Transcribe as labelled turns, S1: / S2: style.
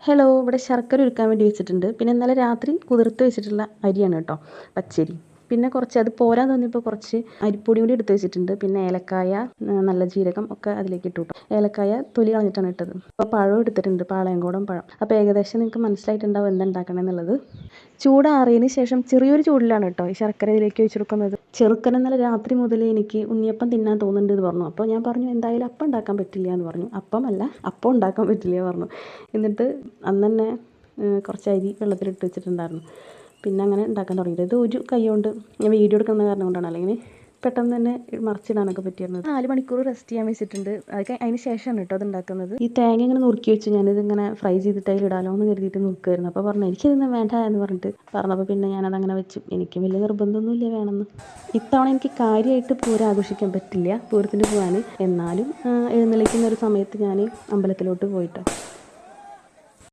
S1: Hello, ഇവിടെ ശർക്കര ഉരുക്കാൻ വേണ്ടി വെച്ചിട്ടുണ്ട്. പിന്നെ ഇന്നലെ രാത്രി കുതിർത്ത് വെച്ചിട്ടുള്ള അരിയാണ് കേട്ടോ, പച്ചരി. പിന്നെ കുറച്ച് അത് പോരാൻ തോന്നിയപ്പോൾ കുറച്ച് അരിപ്പൊടി കൂടി എടുത്ത് വെച്ചിട്ടുണ്ട്. പിന്നെ ഏലക്കായ, നല്ല ജീരകം ഒക്കെ അതിലേക്ക് ഇട്ടു കേട്ടോ. ഏലക്കായ തൊലി കളഞ്ഞിട്ടാണ് ഇട്ടത്. അപ്പോൾ പഴം എടുത്തിട്ടുണ്ട്, പാളയംകോടൻ പഴം. അപ്പോൾ ഏകദേശം നിങ്ങൾക്ക് മനസ്സിലായിട്ടുണ്ടാവും എന്തുണ്ടാക്കണം എന്നുള്ളത്. ചൂടാറിയതിന് ശേഷം ചെറിയൊരു ചൂടിലാണ് കേട്ടോ ഈ ശർക്കര ഇതിലേക്ക് വെച്ച് കൊടുക്കുന്നത്. ചെറുക്കൻ ഇന്നലെ രാത്രി മുതലേ എനിക്ക് ഉണ്ണിയപ്പം തിന്നാൻ തോന്നുന്നുണ്ട് എന്ന് പറഞ്ഞു. അപ്പോൾ ഞാൻ പറഞ്ഞു എന്തായാലും അപ്പം ഉണ്ടാക്കാൻ പറ്റില്ല എന്ന് പറഞ്ഞു. അപ്പം ഉണ്ടാക്കാൻ പറ്റില്ല പറഞ്ഞു. എന്നിട്ട് അന്ന് തന്നെ കുറച്ച് അരി വെള്ളത്തിലിട്ട് വെച്ചിട്ടുണ്ടായിരുന്നു. പിന്നെ അങ്ങനെ ഉണ്ടാക്കാൻ തുടങ്ങിയത്. ഇത് ഒരു കൈ കൊണ്ട് ഞാൻ വീഡിയോ എടുക്കുന്ന കാരണം കൊണ്ടാണ്, അല്ലെങ്കിൽ പെട്ടെന്ന് തന്നെ മറിച്ചിടാനൊക്കെ പറ്റിയിരുന്നത്. 4 മണിക്കൂർ റെസ്റ്റ് ചെയ്യാൻ വെച്ചിട്ടുണ്ട്. അതൊക്കെ അതിന് ശേഷമാണ് കേട്ടോ അത് ഉണ്ടാക്കുന്നത്. ഈ തേങ്ങ ഇങ്ങനെ നുറുക്കി വെച്ച് ഞാനിതിങ്ങനെ ഫ്രൈ ചെയ്തിട്ട് അതിലിടാലോ എന്ന് കരുതിയിട്ട് നുറുക്കുമായിരുന്നു. അപ്പോൾ പറഞ്ഞു എനിക്കിതൊന്നും വേണ്ട എന്ന് പറഞ്ഞിട്ട് പറഞ്ഞപ്പോൾ പിന്നെ ഞാനതങ്ങനെ വെച്ചു. എനിക്കും വലിയ നിർബന്ധമൊന്നുമില്ല വേണമെന്ന്. ഇത്തവണ എനിക്ക് കാര്യമായിട്ട് പൂരം ആഘോഷിക്കാൻ പറ്റില്ല, പൂരത്തിന് പോകാൻ. എന്നാലും എഴുന്നള്ളിക്കുന്ന ഒരു സമയത്ത് ഞാൻ അമ്പലത്തിലോട്ട് പോയിട്ടോ.